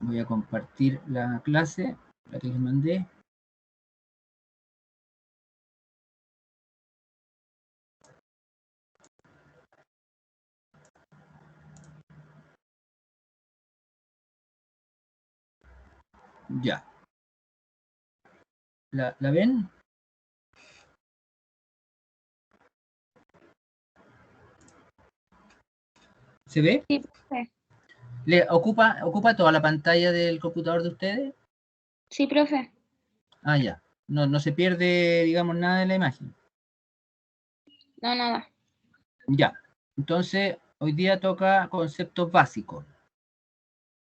Voy a compartir la clase, la que les mandé. Ya. ¿La ven? ¿Se ve? Sí, profe. ¿Le ocupa toda la pantalla del computador de ustedes? Sí, profe. Ah, ya. No se pierde, digamos, nada de la imagen. No, nada. Ya. Entonces, hoy día toca conceptos básicos.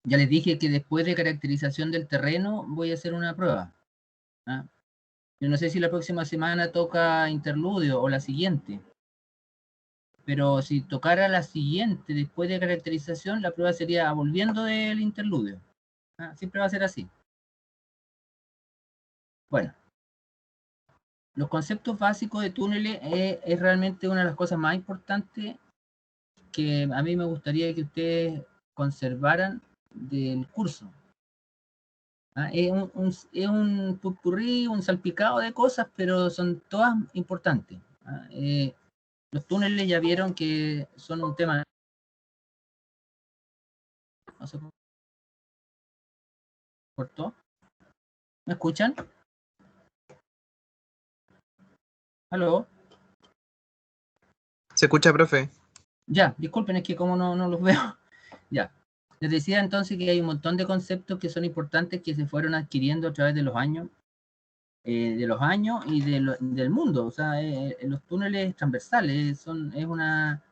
Ya les dije que después de caracterización del terreno voy a hacer una prueba. ¿Ah? Yo no sé si la próxima semana toca interludio o la siguiente. Pero si tocara la siguiente después de caracterización, la prueba sería volviendo del interludio. ¿Ah? Siempre va a ser así. Bueno, los conceptos básicos de túneles es realmente una de las cosas más importantes que a mí me gustaría que ustedes conservaran del curso. ¿Ah? Es un popurrí, un salpicado de cosas, pero son todas importantes. ¿Ah? Los túneles ya vieron que son un tema. ¿No se cortó? ¿Me escuchan? ¿Aló? Se escucha, profe. Ya, disculpen, es que como no los veo. Ya. Les decía entonces que hay un montón de conceptos que son importantes que se fueron adquiriendo a través de los años y del mundo. O sea, los túneles transversales es una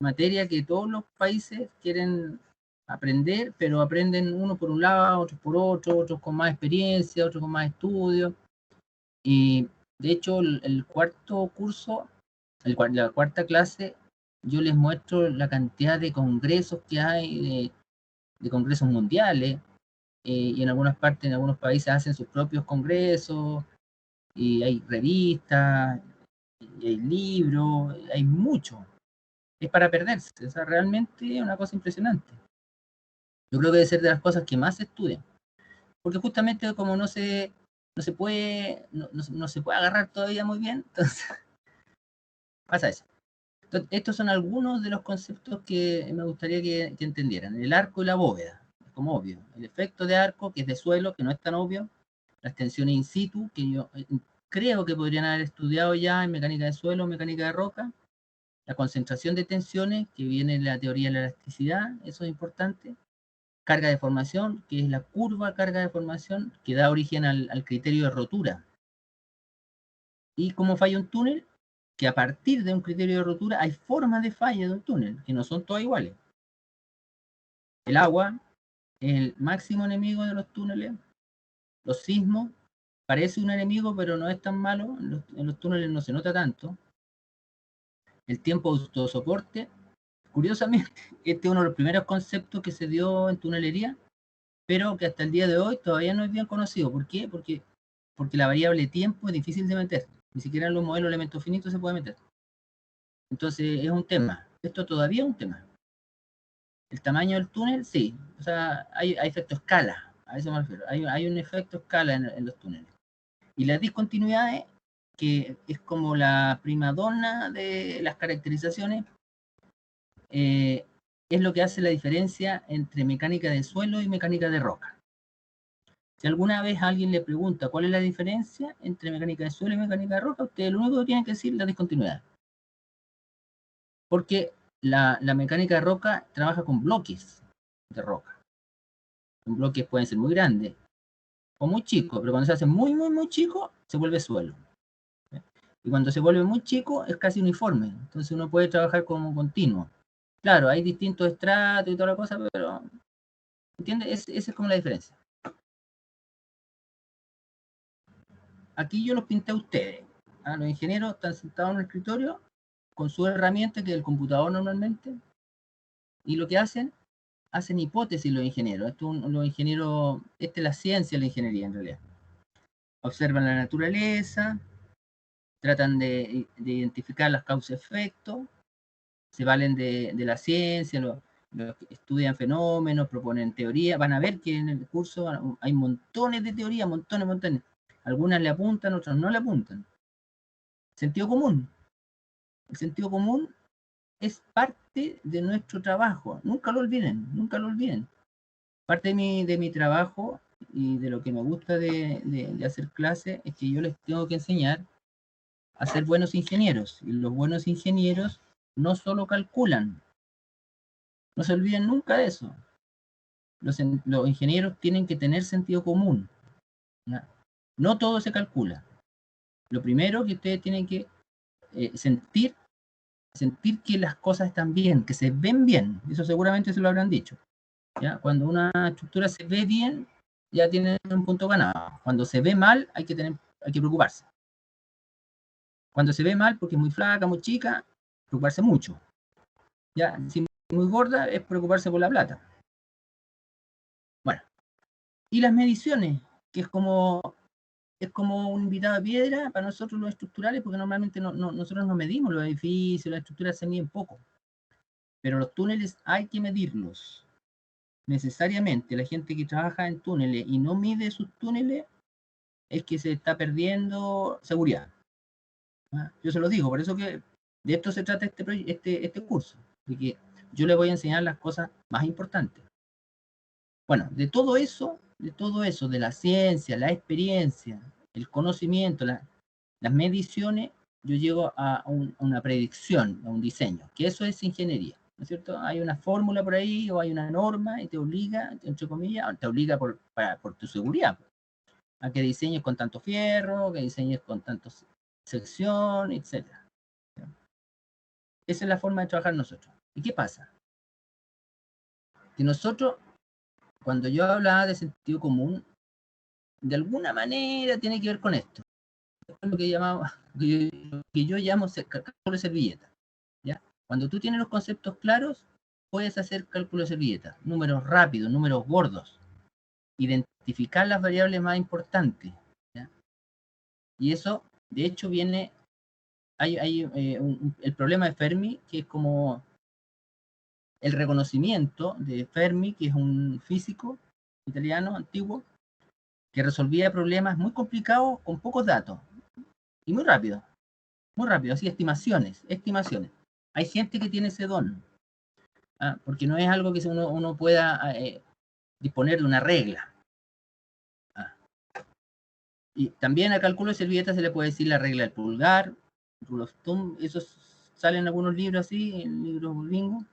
materia que todos los países quieren aprender, pero aprenden uno por un lado, otros por otro, otros con más experiencia, otros con más estudios. Y de hecho, el cuarto curso, la cuarta clase, yo les muestro la cantidad de congresos que hay, de congresos mundiales, y en algunas partes, en algunos países hacen sus propios congresos, y hay revistas, y hay libros, hay mucho. Es para perderse, o sea, realmente es una cosa impresionante. Yo creo que debe ser de las cosas que más se estudian, porque justamente como no se puede, no se puede agarrar todavía muy bien, entonces pasa eso. Entonces, estos son algunos de los conceptos que me gustaría que entendieran. El arco y la bóveda, como obvio. El efecto de arco, que es de suelo, que no es tan obvio. Las tensiones in situ, que yo creo que podrían haber estudiado ya en mecánica de suelo, mecánica de roca. La concentración de tensiones, que viene de la teoría de la elasticidad, eso es importante. Carga de formación, que es la curva carga de formación, que da origen al criterio de rotura. Y cómo falla un túnel, que a partir de un criterio de rotura hay formas de falla de un túnel, que no son todas iguales. El agua es el máximo enemigo de los túneles. Los sismos, parece un enemigo, pero no es tan malo. En los túneles no se nota tanto. El tiempo de autosoporte, curiosamente, este es uno de los primeros conceptos que se dio en tunelería, pero que hasta el día de hoy todavía no es bien conocido. ¿Por qué? Porque la variable tiempo es difícil de meter. Ni siquiera en los modelos de elementos finitos se puede meter. Entonces es un tema. Esto todavía es un tema. El tamaño del túnel, sí. O sea, hay efecto escala. A eso me refiero. Hay un efecto escala en los túneles. Y las discontinuidades, que es como la primadonna de las caracterizaciones, es lo que hace la diferencia entre mecánica de suelo y mecánica de roca. Si alguna vez alguien le pregunta cuál es la diferencia entre mecánica de suelo y mecánica de roca, ustedes lo único que tienen que decir es la discontinuidad. Porque la mecánica de roca trabaja con bloques de roca. Los bloques pueden ser muy grandes o muy chicos, pero cuando se hace muy chico, se vuelve suelo. Y cuando se vuelve muy chico, es casi uniforme. Entonces uno puede trabajar como continuo. Claro, hay distintos estratos y toda la cosa, pero, ¿entiendes? Esa es como la diferencia. Aquí yo los pinté a ustedes. Los ingenieros están sentados en el escritorio con su herramienta, que es el computador normalmente, y lo que hacen hipótesis los ingenieros. Los ingenieros, esta es la ciencia de la ingeniería en realidad. Observan la naturaleza, tratan de identificar las causas-efectos, se valen de la ciencia, los que estudian fenómenos, proponen teoría, van a ver que en el curso hay montones de teorías, montones. Algunas le apuntan, otras no le apuntan. Sentido común. El sentido común es parte de nuestro trabajo. Nunca lo olviden, nunca lo olviden. Parte de mi trabajo y de lo que me gusta de hacer clases es que yo les tengo que enseñar a ser buenos ingenieros. Y los buenos ingenieros no solo calculan. No se olviden nunca de eso. Los ingenieros tienen que tener sentido común. ¿Ya? No todo se calcula. Lo primero que ustedes tienen que sentir que las cosas están bien, que se ven bien. Eso seguramente se lo habrán dicho. ¿Ya? Cuando una estructura se ve bien, ya tiene un punto ganado. Cuando se ve mal, hay que preocuparse. Cuando se ve mal, porque es muy flaca, muy chica, preocuparse mucho. ¿Ya? Si es muy gorda, es preocuparse por la plata. Bueno, y las mediciones, que es como un invitado a piedra para nosotros los estructurales, porque normalmente nosotros no medimos los edificios, las estructuras se miden poco. Pero los túneles hay que medirlos. Necesariamente, la gente que trabaja en túneles y no mide sus túneles es que se está perdiendo seguridad. ¿Ah? Yo se lo digo, por eso que de esto se trata este curso, de que yo les voy a enseñar las cosas más importantes. Bueno, de todo eso, de la ciencia, la experiencia, el conocimiento, las mediciones, yo llego a una predicción, a un diseño, que eso es ingeniería, ¿no es cierto? Hay una fórmula por ahí o hay una norma y te obliga, entre comillas, te obliga por tu seguridad, a que diseñes con tanto fierro, que diseñes con tantas secciones, etc. Esa es la forma de trabajar nosotros. ¿Y qué pasa? Que nosotros, cuando yo hablaba de sentido común, de alguna manera tiene que ver con esto. Es lo que yo llamo cálculo de servilleta. ¿Ya? Cuando tú tienes los conceptos claros, puedes hacer cálculo de servilleta. Números rápidos, números gordos. Identificar las variables más importantes. ¿Ya? Y eso, de hecho, viene... Hay el problema de Fermi, que es como el reconocimiento de Fermi, que es un físico italiano antiguo, que resolvía problemas muy complicados con pocos datos. Y muy rápido, así estimaciones. Hay gente que tiene ese don, porque no es algo que uno pueda disponer de una regla. Y también al cálculo de servilletas se le puede decir la regla del pulgar, rule of thumb, esos salen en algunos libros así, en libros bilingües.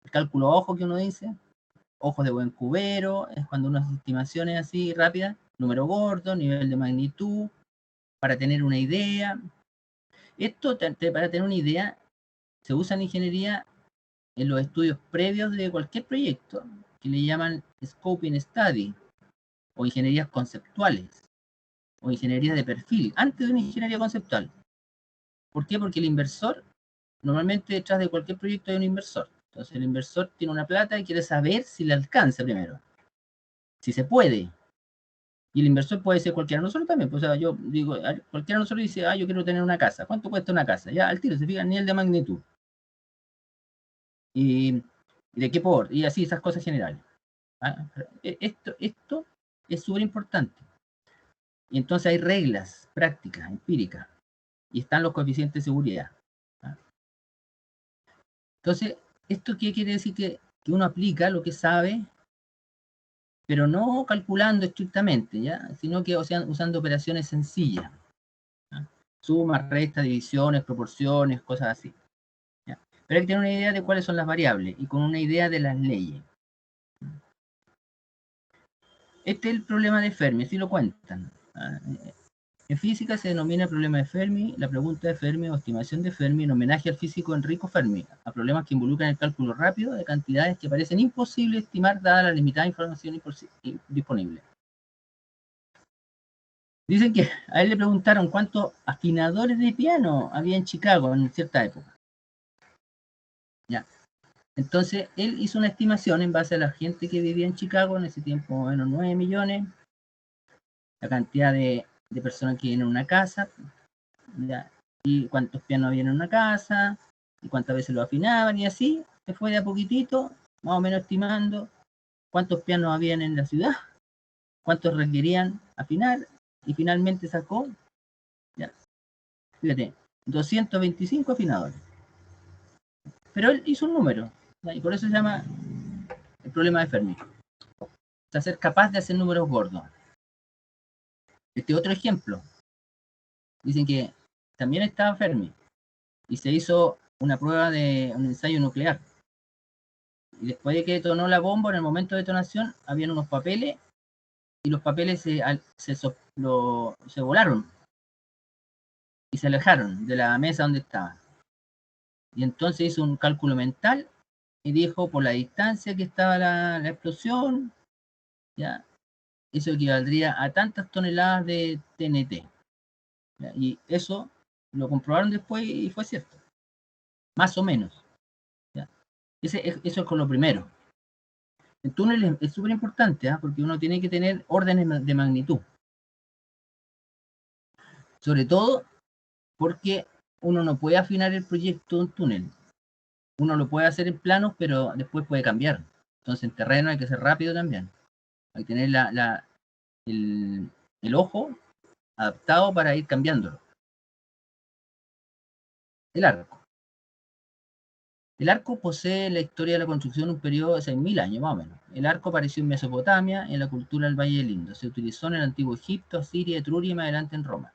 El cálculo ojo que uno dice, ojos de buen cubero, es cuando uno hace estimaciones así rápidas, número gordo, nivel de magnitud, para tener una idea. Esto, para tener una idea, se usa en ingeniería en los estudios previos de cualquier proyecto, que le llaman scoping study, o ingenierías conceptuales, o ingeniería de perfil, antes de una ingeniería conceptual. ¿Por qué? Porque el inversor, normalmente detrás de cualquier proyecto hay un inversor. Entonces el inversor tiene una plata y quiere saber si le alcanza primero, si se puede. Y el inversor puede ser cualquiera de nosotros también. Pues, o sea, yo digo, cualquiera de nosotros dice, yo quiero tener una casa. ¿Cuánto cuesta una casa? Ya, al tiro, se fija el nivel de magnitud. Y de qué por, y así esas cosas generales. Esto es súper importante. Y entonces hay reglas prácticas, empíricas, y están los coeficientes de seguridad. Entonces, ¿esto qué quiere decir? Que uno aplica lo que sabe, pero no calculando estrictamente, ¿ya? Sino que usando operaciones sencillas. ¿Ya? Sumas, restas, divisiones, proporciones, cosas así. ¿Ya? Pero hay que tener una idea de cuáles son las variables y con una idea de las leyes. Este es el problema de Fermi, así lo cuentan. En física se denomina problema de Fermi, la pregunta de Fermi o estimación de Fermi en homenaje al físico Enrico Fermi, a problemas que involucran el cálculo rápido de cantidades que parecen imposibles de estimar dada la limitada información disponible. Dicen que a él le preguntaron cuántos afinadores de piano había en Chicago en cierta época. Ya. Entonces, él hizo una estimación en base a la gente que vivía en Chicago en ese tiempo, menos 9 millones, la cantidad de personas que viven en una casa, ¿ya? Y cuántos pianos había en una casa, y cuántas veces lo afinaban, y así se fue de a poquitito más o menos estimando cuántos pianos habían en la ciudad, cuántos requerían afinar, y finalmente sacó, ya, fíjate, 225 afinadores. Pero él hizo un número, ¿ya? Y por eso se llama el problema de Fermi. O sea, ser capaz de hacer números gordos. Este otro ejemplo, dicen que también estaba Fermi y se hizo una prueba de un ensayo nuclear. Y después de que detonó la bomba, en el momento de detonación, habían unos papeles y los papeles se volaron y se alejaron de la mesa donde estaban. Y entonces hizo un cálculo mental y dijo por la distancia que estaba la explosión, ¿ya? Eso equivaldría a tantas toneladas de TNT. ¿Ya? Y eso lo comprobaron después y fue cierto, más o menos. ¿Ya? Eso es con lo primero. El túnel es súper importante, ¿eh? Porque uno tiene que tener órdenes de magnitud. Sobre todo porque uno no puede afinar el proyecto de un túnel. Uno lo puede hacer en planos, pero después puede cambiar. Entonces en terreno hay que ser rápido también. Hay que tener el ojo adaptado para ir cambiándolo. El arco. El arco posee en la historia de la construcción un periodo de 6.000 años, más o menos. El arco apareció en Mesopotamia, en la cultura del Valle del Indo. Se utilizó en el antiguo Egipto, Asiria, Etruria y más adelante en Roma.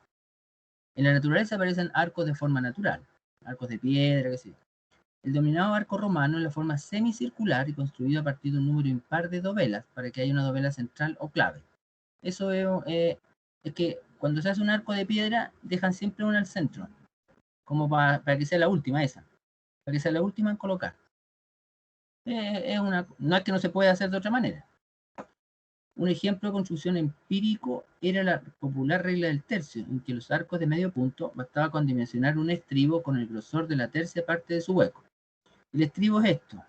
En la naturaleza aparecen arcos de forma natural, arcos de piedra, qué sé yo. El denominado arco romano es la forma semicircular y construido a partir de un número impar de dovelas para que haya una dovela central o clave. Eso es que cuando se hace un arco de piedra, dejan siempre una al centro, como para que sea la última esa, para que sea la última en colocar. No es que no se pueda hacer de otra manera. Un ejemplo de construcción empírico era la popular regla del tercio, en que los arcos de medio punto bastaba con dimensionar un estribo con el grosor de la tercia parte de su hueco. El estribo es esto.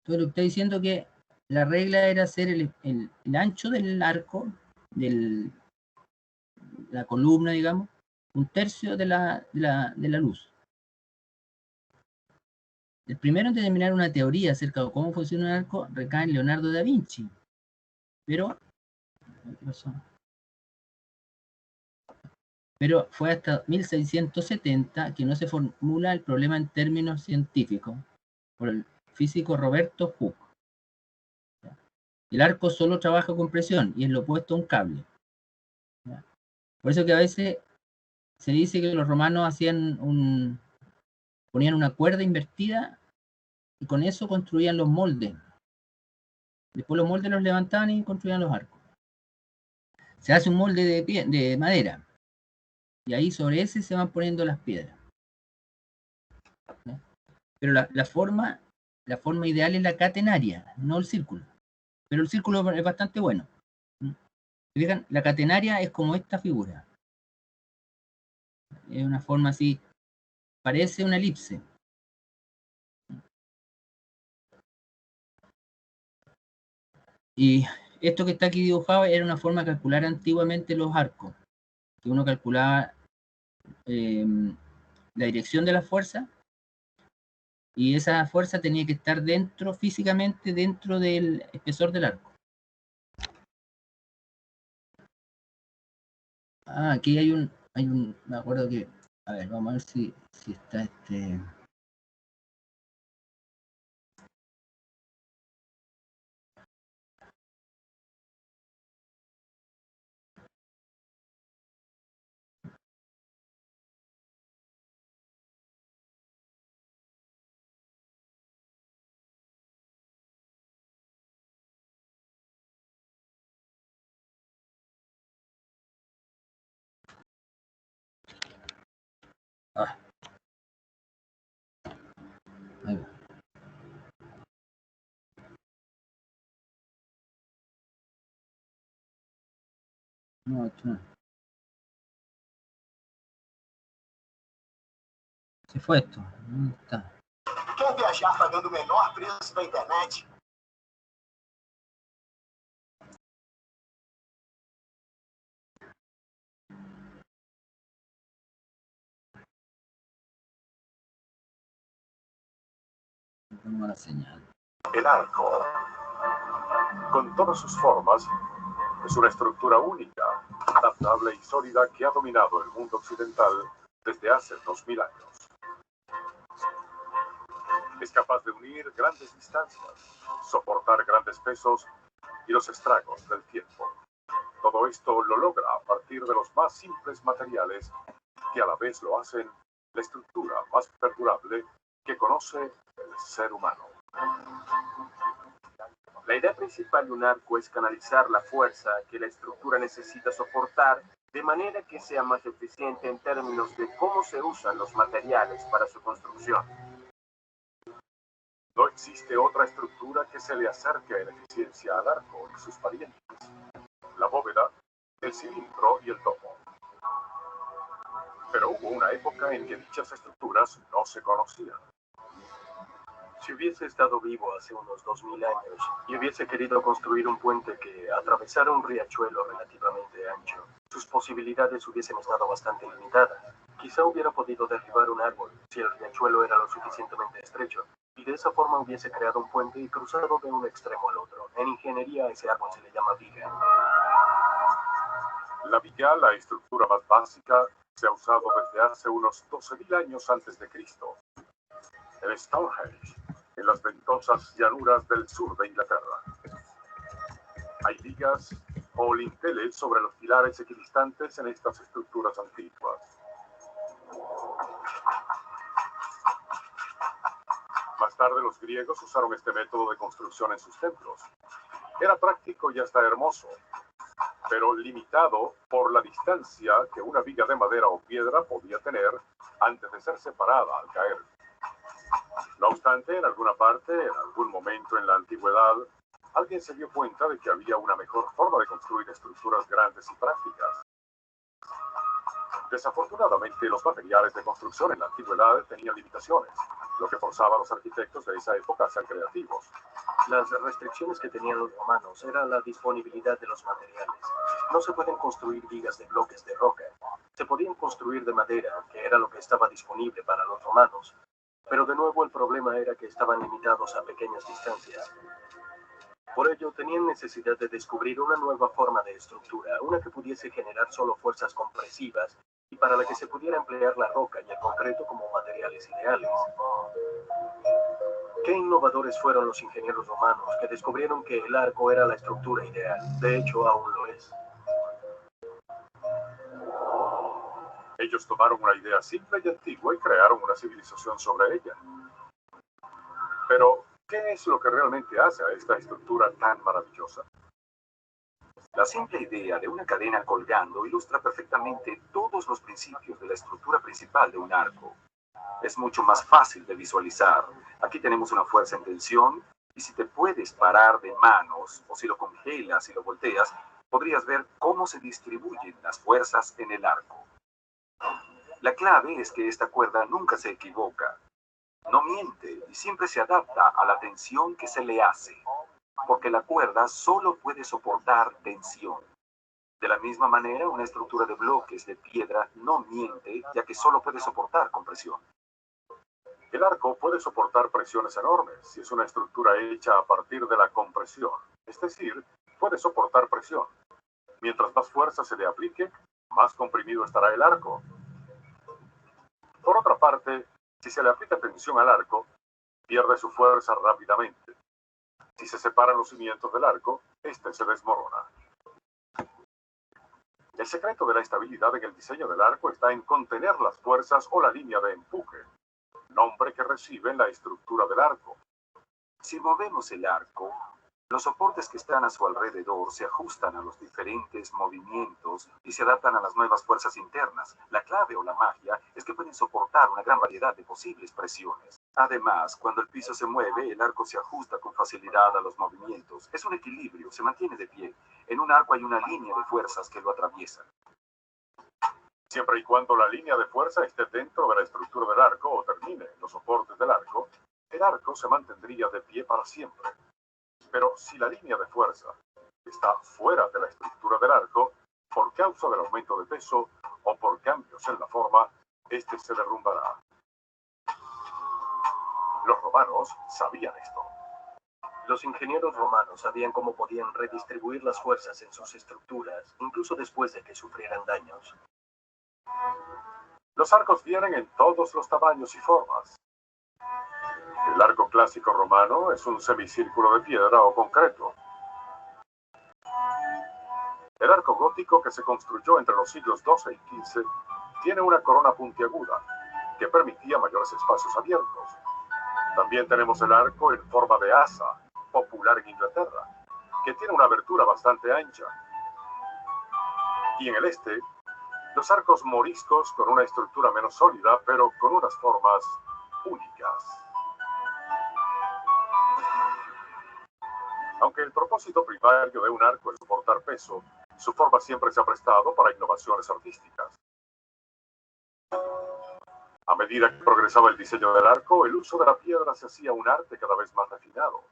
Entonces lo que está diciendo que la regla era hacer el ancho del arco, de la columna, digamos, un tercio de la luz. El primero en determinar una teoría acerca de cómo funciona un arco recae en Leonardo da Vinci. Pero, ¿qué pasó? Pero fue hasta 1670 que no se formula el problema en términos científicos por el físico Roberto Hooke. El arco solo trabaja con presión y es lo opuesto a un cable. Por eso que a veces se dice que los romanos ponían una cuerda invertida y con eso construían los moldes. Después los moldes los levantaban y construían los arcos. Se hace un molde de madera y ahí sobre ese se van poniendo las piedras. ¿No? Pero la forma ideal es la catenaria, no el círculo. Pero el círculo es bastante bueno. Fijan, la catenaria es como esta figura. Es una forma así, parece una elipse. Y esto que está aquí dibujado era una forma de calcular antiguamente los arcos, que uno calculaba la dirección de la fuerza y esa fuerza tenía que estar físicamente dentro del espesor del arco. Aquí me acuerdo que, a ver, vamos a ver si está este. Ah, ahí va. No, esto no. Se fue esto. ¿Dónde está? Quer viajar pagando o menor preço da internet? Una señal. El arco, con todas sus formas, es una estructura única, adaptable y sólida que ha dominado el mundo occidental desde hace 2000 años. Es capaz de unir grandes distancias, soportar grandes pesos y los estragos del tiempo. Todo esto lo logra a partir de los más simples materiales que a la vez lo hacen la estructura más perdurable que conoce el ser humano. La idea principal de un arco es canalizar la fuerza que la estructura necesita soportar de manera que sea más eficiente en términos de cómo se usan los materiales para su construcción. No existe otra estructura que se le acerque en eficiencia al arco y sus parientes: la bóveda, el cilindro y el topo. Pero hubo una época en que dichas estructuras no se conocían. Si hubiese estado vivo hace unos 2000 años y hubiese querido construir un puente que atravesara un riachuelo relativamente ancho, sus posibilidades hubiesen estado bastante limitadas. Quizá hubiera podido derribar un árbol si el riachuelo era lo suficientemente estrecho, y de esa forma hubiese creado un puente y cruzado de un extremo al otro. En ingeniería a ese árbol se le llama viga. La viga, la estructura más básica, se ha usado desde hace unos 12.000 años antes de Cristo. El Stonehenge, en las ventosas llanuras del sur de Inglaterra. Hay vigas o linteles sobre los pilares equidistantes en estas estructuras antiguas. Más tarde los griegos usaron este método de construcción en sus templos. Era práctico y hasta hermoso, pero limitado por la distancia que una viga de madera o piedra podía tener antes de ser separada al caer. No obstante, en alguna parte, en algún momento en la antigüedad, alguien se dio cuenta de que había una mejor forma de construir estructuras grandes y prácticas. Desafortunadamente, los materiales de construcción en la antigüedad tenían limitaciones, lo que forzaba a los arquitectos de esa época a ser creativos. Las restricciones que tenían los romanos era la disponibilidad de los materiales. No se pueden construir vigas de bloques de roca. Se podían construir de madera, que era lo que estaba disponible para los romanos. Pero de nuevo el problema era que estaban limitados a pequeñas distancias. Por ello, tenían necesidad de descubrir una nueva forma de estructura, una que pudiese generar solo fuerzas compresivas y para la que se pudiera emplear la roca y el concreto como materiales ideales. Qué innovadores fueron los ingenieros romanos que descubrieron que el arco era la estructura ideal. De hecho, aún lo es. Ellos tomaron una idea simple y antigua y crearon una civilización sobre ella. Pero, ¿qué es lo que realmente hace a esta estructura tan maravillosa? La simple idea de una cadena colgando ilustra perfectamente todos los principios de la estructura principal de un arco. Es mucho más fácil de visualizar. Aquí tenemos una fuerza en tensión, y si te puedes parar de manos, o si lo congelas y lo volteas, podrías ver cómo se distribuyen las fuerzas en el arco. La clave es que esta cuerda nunca se equivoca. No miente y siempre se adapta a la tensión que se le hace, porque la cuerda solo puede soportar tensión. De la misma manera, una estructura de bloques de piedra no miente, ya que solo puede soportar compresión. El arco puede soportar presiones enormes si es una estructura hecha a partir de la compresión, es decir, puede soportar presión. Mientras más fuerza se le aplique, más comprimido estará el arco. Por otra parte, si se le aplica tensión al arco, pierde su fuerza rápidamente. Si se separan los cimientos del arco, este se desmorona. El secreto de la estabilidad en el diseño del arco está en contener las fuerzas o la línea de empuje, nombre que recibe la estructura del arco. Si movemos el arco, los soportes que están a su alrededor se ajustan a los diferentes movimientos y se adaptan a las nuevas fuerzas internas. La clave o la magia es que pueden soportar una gran variedad de posibles presiones. Además, cuando el piso se mueve, el arco se ajusta con facilidad a los movimientos. Es un equilibrio, se mantiene de pie. En un arco hay una línea de fuerzas que lo atraviesan. Siempre y cuando la línea de fuerza esté dentro de la estructura del arco o termine en los soportes del arco, el arco se mantendría de pie para siempre. Pero si la línea de fuerza está fuera de la estructura del arco, por causa del aumento de peso o por cambios en la forma, este se derrumbará. Los romanos sabían esto. Los ingenieros romanos sabían cómo podían redistribuir las fuerzas en sus estructuras, incluso después de que sufrieran daños. Los arcos vienen en todos los tamaños y formas. El arco clásico romano es un semicírculo de piedra o concreto. El arco gótico, que se construyó entre los siglos XII y XV, tiene una corona puntiaguda que permitía mayores espacios abiertos. También tenemos el arco en forma de asa, popular en Inglaterra, que tiene una abertura bastante ancha. Y en el este, los arcos moriscos con una estructura menos sólida, pero con unas formas únicas. Aunque el propósito primario de un arco es soportar peso, su forma siempre se ha prestado para innovaciones artísticas. A medida que progresaba el diseño del arco, el uso de la piedra se hacía un arte cada vez más refinado.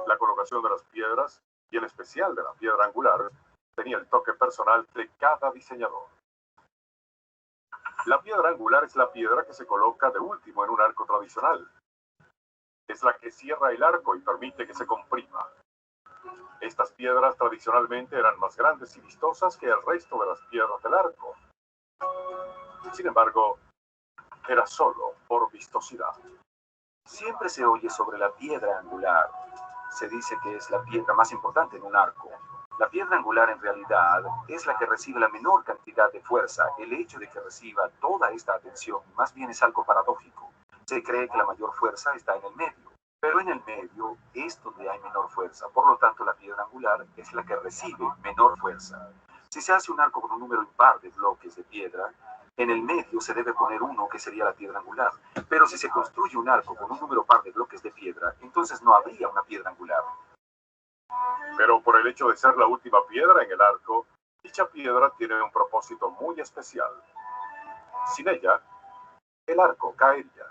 La colocación de las piedras, y en especial de la piedra angular, tenía el toque personal de cada diseñador. La piedra angular es la piedra que se coloca de último en un arco tradicional. Es la que cierra el arco y permite que se comprima. Estas piedras tradicionalmente eran más grandes y vistosas que el resto de las piedras del arco. Sin embargo, era solo por vistosidad. Siempre se oye sobre la piedra angular. Se dice que es la piedra más importante en un arco. La piedra angular en realidad es la que recibe la menor cantidad de fuerza. El hecho de que reciba toda esta atención más bien es algo paradójico. Se cree que la mayor fuerza está en el medio, pero en el medio es donde hay menor fuerza. Por lo tanto, la piedra angular es la que recibe menor fuerza. Si se hace un arco con un número impar de bloques de piedra, en el medio se debe poner uno que sería la piedra angular. Pero si se construye un arco con un número par de bloques de piedra, entonces no habría una piedra angular. Pero por el hecho de ser la última piedra en el arco, dicha piedra tiene un propósito muy especial. Sin ella, el arco caería.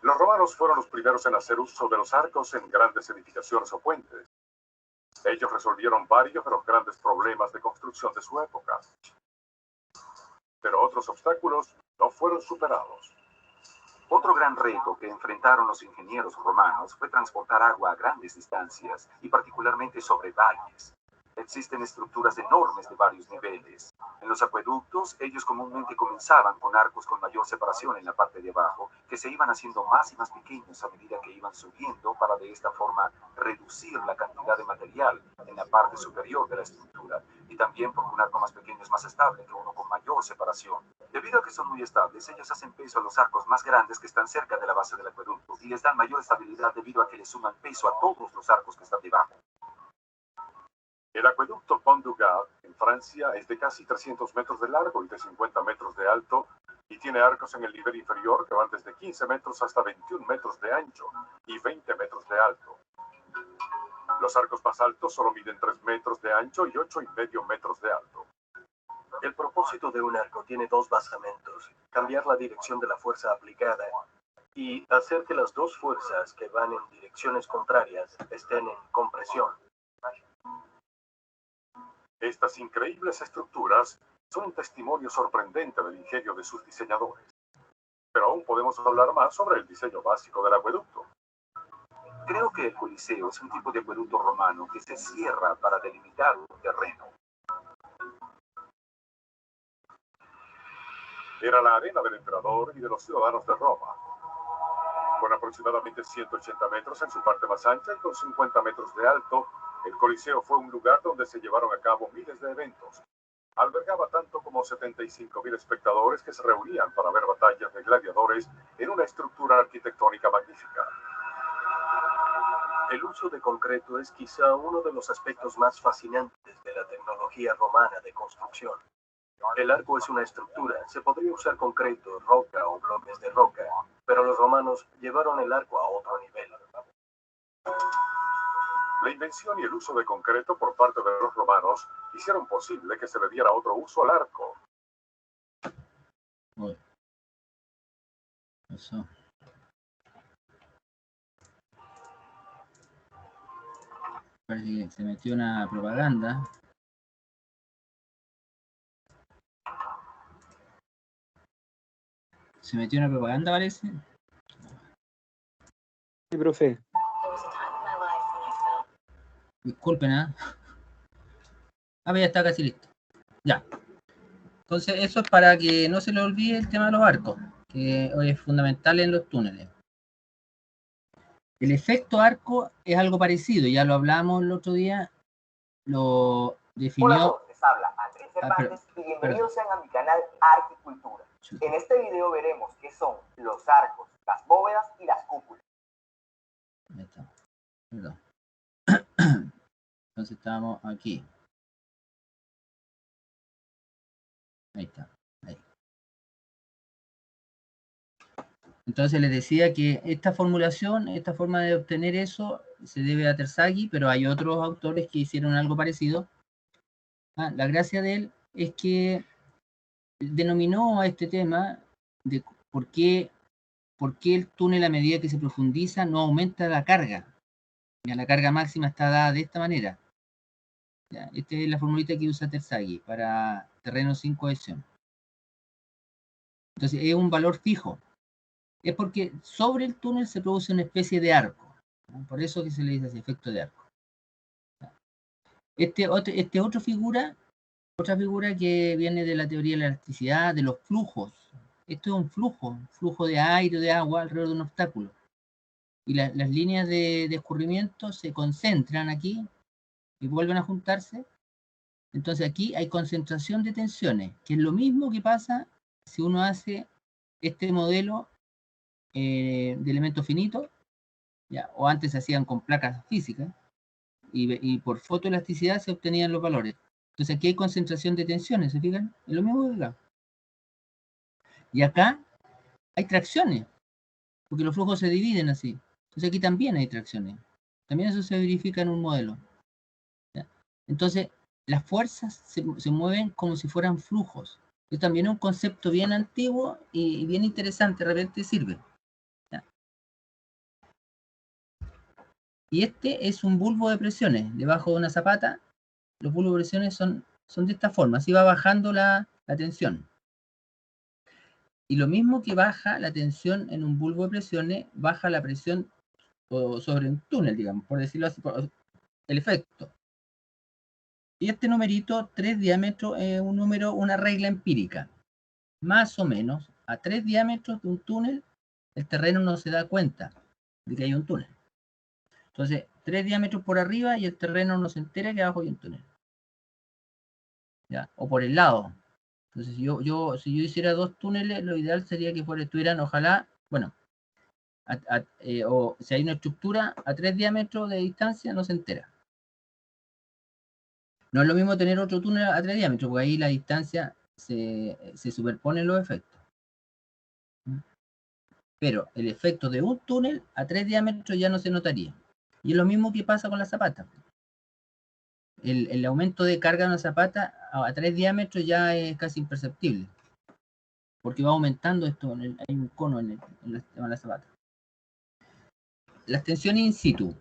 Los romanos fueron los primeros en hacer uso de los arcos en grandes edificaciones o puentes. Ellos resolvieron varios de los grandes problemas de construcción de su época. Pero otros obstáculos no fueron superados. Otro gran reto que enfrentaron los ingenieros romanos fue transportar agua a grandes distancias y particularmente sobre valles. Existen estructuras enormes de varios niveles. En los acueductos, ellos comúnmente comenzaban con arcos con mayor separación en la parte de abajo, que se iban haciendo más y más pequeños a medida que iban subiendo para de esta forma reducir la cantidad de material en la parte superior de la estructura. Y también porque un arco más pequeño es más estable que uno con mayor separación. Debido a que son muy estables, ellos hacen peso a los arcos más grandes que están cerca de la base del acueducto y les dan mayor estabilidad debido a que le suman peso a todos los arcos que están debajo. El acueducto Pont du Gard en Francia es de casi 300 metros de largo y de 50 metros de alto y tiene arcos en el nivel inferior que van desde 15 metros hasta 21 metros de ancho y 20 metros de alto. Los arcos más altos solo miden 3 metros de ancho y 8,5 metros de alto. El propósito de un arco tiene dos basamentos: cambiar la dirección de la fuerza aplicada y hacer que las dos fuerzas que van en direcciones contrarias estén en compresión. Estas increíbles estructuras son un testimonio sorprendente del ingenio de sus diseñadores. Pero aún podemos hablar más sobre el diseño básico del acueducto. Creo que el Coliseo es un tipo de acueducto romano que se cierra para delimitar un terreno. Era la arena del emperador y de los ciudadanos de Roma. Con aproximadamente 180 metros en su parte más ancha y con 50 metros de alto, el Coliseo fue un lugar donde se llevaron a cabo miles de eventos. Albergaba tanto como 75,000 espectadores que se reunían para ver batallas de gladiadores en una estructura arquitectónica magnífica. El uso de concreto es quizá uno de los aspectos más fascinantes de la tecnología romana de construcción. El arco es una estructura. Se podría usar concreto, roca o bloques de roca, pero los romanos llevaron el arco a otro nivel. La invención y el uso de concreto por parte de los romanos hicieron posible que se le diera otro uso al arco. Uy. Eso. Parece que se metió una propaganda. Se metió una propaganda, parece. Sí, profe. Disculpen, ¿ah? Ah, ya está casi listo. Ya. Entonces, eso es para que no se le olvide el tema de los arcos, que hoy es fundamental en los túneles. El efecto arco es algo parecido, ya lo hablamos el otro día, lo definió... Hola a todos, les habla Andrés Cervantes y bienvenidos sean a mi canal Arquicultura. En este video veremos qué son los arcos, las bóvedas y las cúpulas. Ahí está. Perdón. Entonces estamos aquí. Ahí está. Ahí. Entonces les decía que esta formulación, esta forma de obtener eso, se debe a Terzaghi, pero hay otros autores que hicieron algo parecido. La gracia de él es que denominó a este tema de por qué el túnel a medida que se profundiza no aumenta la carga. Ya, la carga máxima está dada de esta manera. Ya, esta es la formulita que usa Terzaghi para terrenos sin cohesión. Entonces es un valor fijo. Es porque sobre el túnel se produce una especie de arco. ¿No? Por eso que se le dice así, efecto de arco. Otra figura que viene de la teoría de la elasticidad, de los flujos. Esto es un flujo de aire o de agua alrededor de un obstáculo. Y las líneas de escurrimiento se concentran aquí y vuelven a juntarse. Entonces aquí hay concentración de tensiones, que es lo mismo que pasa si uno hace este modelo de elementos finitos, ¿ya? O antes se hacían con placas físicas, y por fotoelasticidad se obtenían los valores. Entonces aquí hay concentración de tensiones, ¿se fijan? Es lo mismo que acá. Y acá hay tracciones, porque los flujos se dividen así. Entonces aquí también hay tracciones. También eso se verifica en un modelo. ¿Ya? Entonces, las fuerzas se mueven como si fueran flujos. Esto también es un concepto bien antiguo y bien interesante, de repente sirve. ¿Ya? Y este es un bulbo de presiones. Debajo de una zapata, los bulbos de presiones son de esta forma. Así va bajando la tensión. Y lo mismo que baja la tensión en un bulbo de presiones, baja la presión sobre un túnel, digamos, por decirlo así, por el efecto. Y este numerito, 3 diámetros, es un número, una regla empírica. Más o menos, a 3 diámetros de un túnel, el terreno no se da cuenta de que hay un túnel. Entonces, 3 diámetros por arriba y el terreno no se entera que abajo hay un túnel. ¿Ya? O por el lado. Entonces, si yo hiciera 2 túneles, lo ideal sería que estuvieran, ojalá, bueno, o si hay una estructura a 3 diámetros de distancia, no se entera. No es lo mismo tener otro túnel a 3 diámetros, porque ahí la distancia se superponen los efectos. Pero el efecto de un túnel a 3 diámetros ya no se notaría. Y es lo mismo que pasa con la zapata. El aumento de carga de una zapata a 3 diámetros ya es casi imperceptible. Porque va aumentando esto, hay un cono en la zapata. Las tensiones in situ.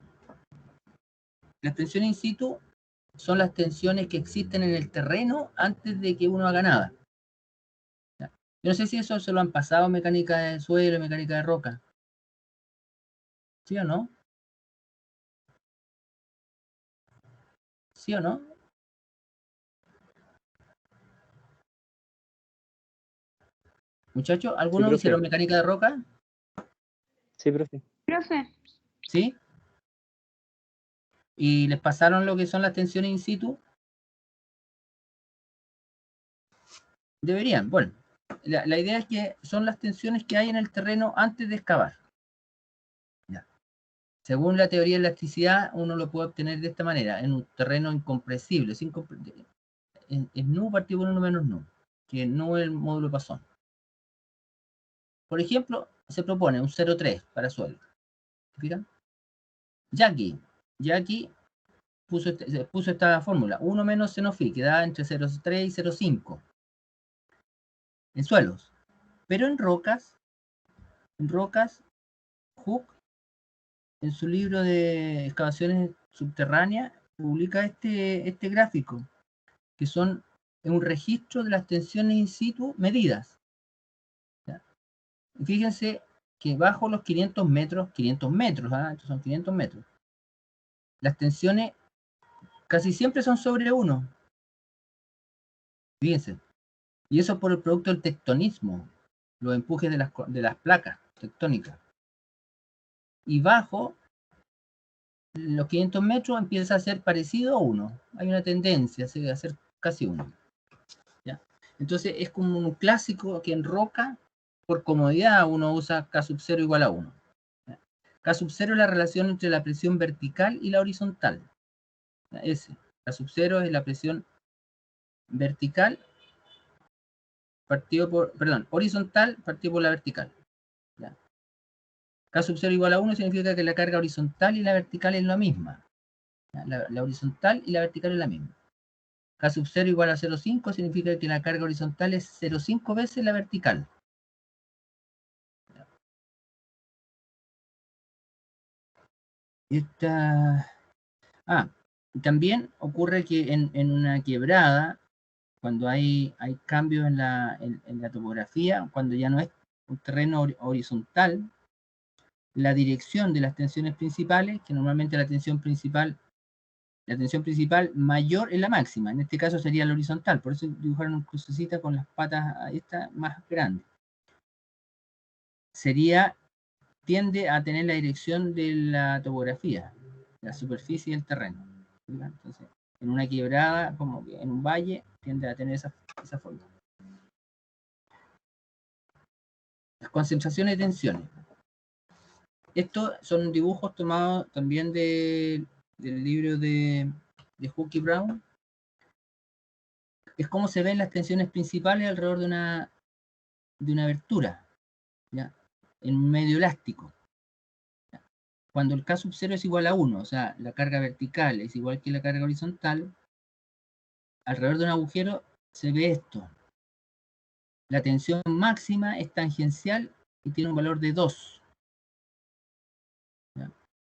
Las tensiones in situ son las tensiones que existen en el terreno antes de que uno haga nada. Yo no sé si eso se lo han pasado en mecánica de suelo, mecánica de roca. ¿Sí o no? ¿Sí o no? Muchachos, ¿algunos hicieron mecánica de roca? Sí, profe. Profe. ¿Sí? ¿Y les pasaron lo que son las tensiones in situ? Deberían. Bueno, la idea es que son las tensiones que hay en el terreno antes de excavar. Ya. Según la teoría de elasticidad, uno lo puede obtener de esta manera, en un terreno incompresible. Es nu partido por 1 menos nu, que no es el módulo de Poisson. Por ejemplo, se propone un 0,3 para suelo. ¿Se fijan? Jackie puso esta fórmula, 1 menos seno phi, que da entre 0,3 y 0,5 en suelos. Pero en rocas, Hooke, en su libro de excavaciones subterráneas, publica este gráfico, que son un registro de las tensiones in situ medidas. ¿Ya? Fíjense que bajo los 500 metros, estos son 500 metros, las tensiones casi siempre son sobre 1. Fíjense. Y eso por el producto del tectonismo, los empujes de las placas tectónicas. Y bajo los 500 metros empieza a ser parecido a 1. Hay una tendencia a ser casi 1. ¿Ya? Entonces es como un clásico que en roca, por comodidad, uno usa K sub 0 igual a 1. ¿Ya? K sub 0 es la relación entre la presión vertical y la horizontal. ¿Ya? K sub 0 es la presión vertical horizontal partido por la vertical. ¿Ya? K sub 0 igual a 1 significa que la carga horizontal y la vertical es la misma. La horizontal y la vertical es la misma. K sub 0 igual a 0,5 significa que la carga horizontal es 0,5 veces la vertical. También ocurre que en una quebrada, cuando hay cambios en la topografía, cuando ya no es un terreno horizontal, la dirección de las tensiones principales, que normalmente la tensión principal mayor es la máxima, en este caso sería la horizontal, por eso dibujaron un crucecita con las patas esta más grande. Tiende a tener la dirección de la topografía, la superficie del terreno. Entonces, en una quebrada, como que en un valle, tiende a tener esa forma. Las concentraciones de tensiones. Estos son dibujos tomados también del libro de Hook y Brown. Es como se ven las tensiones principales alrededor de una abertura, ¿ya? En un medio elástico. ¿Ya? Cuando el K sub 0 es igual a 1, o sea, la carga vertical es igual que la carga horizontal, alrededor de un agujero se ve esto. La tensión máxima es tangencial y tiene un valor de 2. ¿Ya?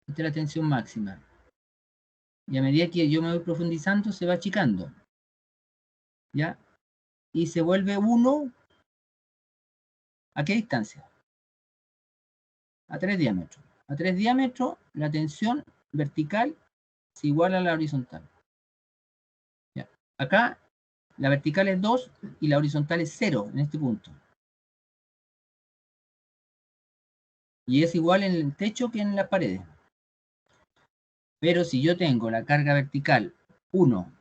Esta es la tensión máxima. Y a medida que yo me voy profundizando, se va achicando. ¿Ya? Y se vuelve 1. ¿A qué distancia? A 3 diámetros. A 3 diámetros, la tensión vertical es igual a la horizontal. ¿Ya? Acá, la vertical es 2 y la horizontal es 0 en este punto. Y es igual en el techo que en las paredes. Pero si yo tengo la carga vertical 1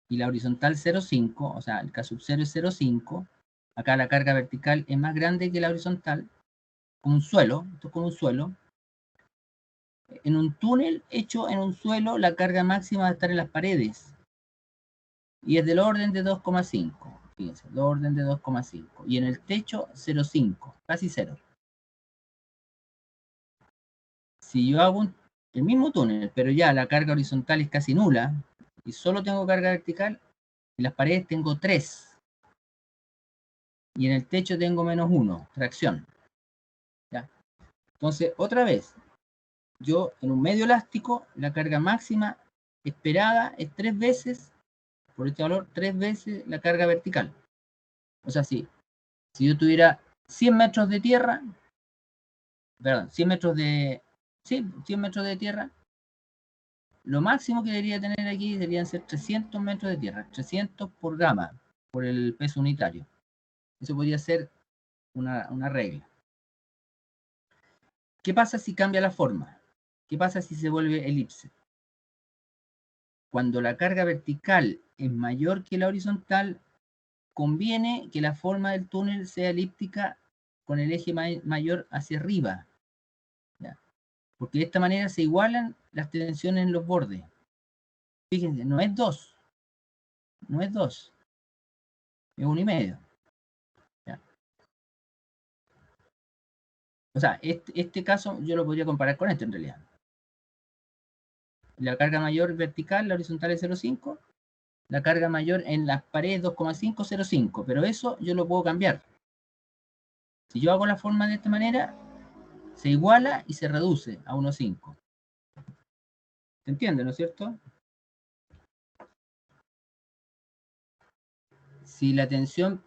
y la horizontal 0,5, o sea, el K sub 0 es 0,5, acá la carga vertical es más grande que la horizontal, como un suelo, esto es como un suelo. En un túnel hecho en un suelo, la carga máxima va a estar en las paredes. Y es del orden de 2,5. Fíjense, del orden de 2,5. Y en el techo, 0,5, casi 0. Si yo hago el mismo túnel, pero ya la carga horizontal es casi nula, y solo tengo carga vertical, en las paredes tengo 3. Y en el techo tengo -1, tracción. ¿Ya? Entonces, otra vez, yo en un medio elástico, la carga máxima esperada es 3 veces, por este valor, 3 veces la carga vertical. O sea, si yo tuviera 100 metros de tierra, perdón, 100 metros de tierra, lo máximo que debería tener aquí deberían ser 300 metros de tierra, 300 por gama, por el peso unitario. Eso podría ser una regla. ¿Qué pasa si cambia la forma? ¿Qué pasa si se vuelve elipse? Cuando la carga vertical es mayor que la horizontal, conviene que la forma del túnel sea elíptica con el eje mayor hacia arriba. ¿Ya? Porque de esta manera se igualan las tensiones en los bordes. Fíjense, no es 2. No es 2. Es 1,5. ¿Ya? O sea, este caso yo lo podría comparar con este en realidad. La carga mayor vertical, la horizontal es 0,5. La carga mayor en las paredes 2,5, 0,5. Pero eso yo lo puedo cambiar. Si yo hago la forma de esta manera, se iguala y se reduce a 1,5. ¿Se entiende, no es cierto? Si la tensión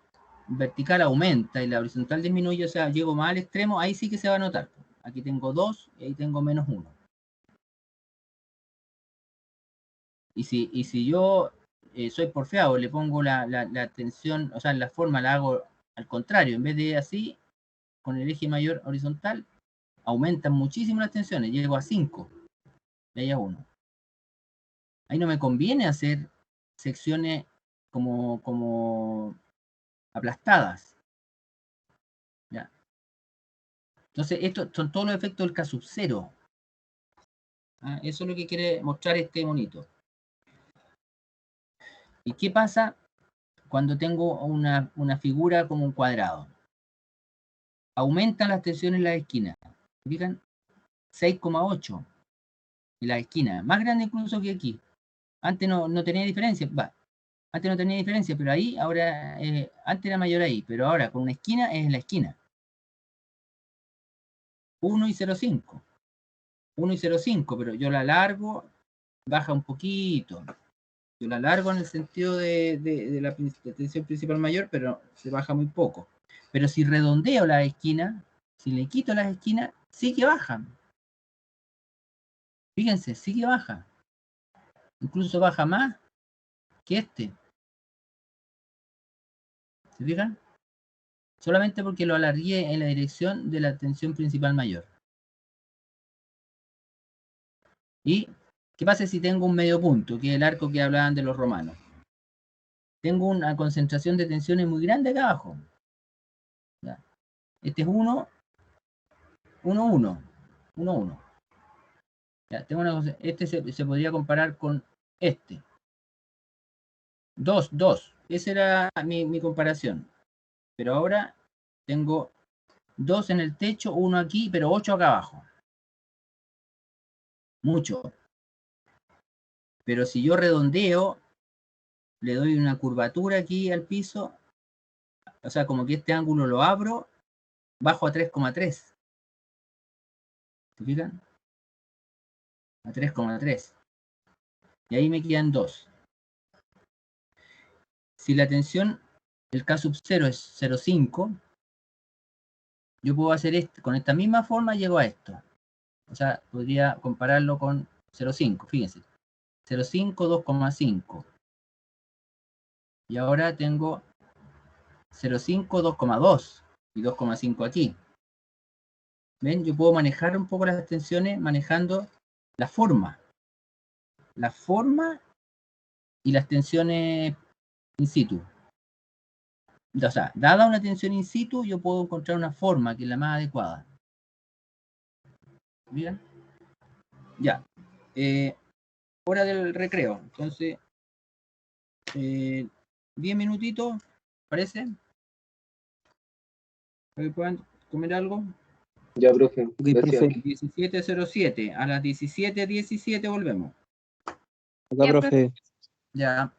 vertical aumenta y la horizontal disminuye, o sea, llego más al extremo, ahí sí que se va a notar. Aquí tengo 2 y ahí tengo menos 1. Y si yo soy porfiado, le pongo la tensión, o sea, la forma la hago al contrario, en vez de así, con el eje mayor horizontal, aumentan muchísimo las tensiones, llego a 5, y ahí a 1. Ahí no me conviene hacer secciones como aplastadas. ¿Ya? Entonces, estos son todos los efectos del K sub 0. ¿Ah? Eso es lo que quiere mostrar este monito. ¿Y qué pasa cuando tengo una figura como un cuadrado? Aumentan las tensiones en las esquinas. ¿Fijan? 6,8 en las esquinas. Más grande incluso que aquí. Antes no tenía diferencia. Antes no tenía diferencia, pero ahí, ahora, antes era mayor ahí, pero ahora con una esquina es en la esquina. 1 y 0,5. 1 y 0,5, pero yo la alargo, baja un poquito. Yo la alargo en el sentido de la tensión principal mayor, pero se baja muy poco. Pero si redondeo las esquinas, si le quito las esquinas, sí que bajan. Fíjense, sí que baja. Incluso baja más que este. ¿Se fijan? Solamente porque lo alargué en la dirección de la tensión principal mayor. ¿Y qué pasa si tengo un medio punto, que es el arco que hablaban de los romanos? Tengo una concentración de tensiones muy grande acá abajo. ¿Ya? Este es 1, 1, 1, 1, 1. ¿Ya? Tengo este se podría comparar con este. 2, 2. Esa era mi comparación. Pero ahora tengo 2 en el techo, 1 aquí, pero 8 acá abajo. Mucho. Pero si yo redondeo, le doy una curvatura aquí al piso, o sea, como que este ángulo lo abro, bajo a 3,3. ¿Se fijan? A 3,3. Y ahí me quedan 2. Si la tensión, el K sub 0 es 0,5, yo puedo hacer esto, con esta misma forma llego a esto. O sea, podría compararlo con 0,5, fíjense. 0,5, 2,5. Y ahora tengo 0,5, 2,2 y 2,5 aquí. ¿Ven? Yo puedo manejar un poco las tensiones manejando la forma. La forma y las tensiones in situ. O sea, dada una tensión in situ, yo puedo encontrar una forma que es la más adecuada. ¿Bien? Ya. Hora del recreo. Entonces, 10 minutitos, ¿parece? ¿Para que puedan comer algo? Ya, profe. Okay, Gracias. 17:07. A las 17:17 volvemos. Acá, profe. Ya, profe. Ya.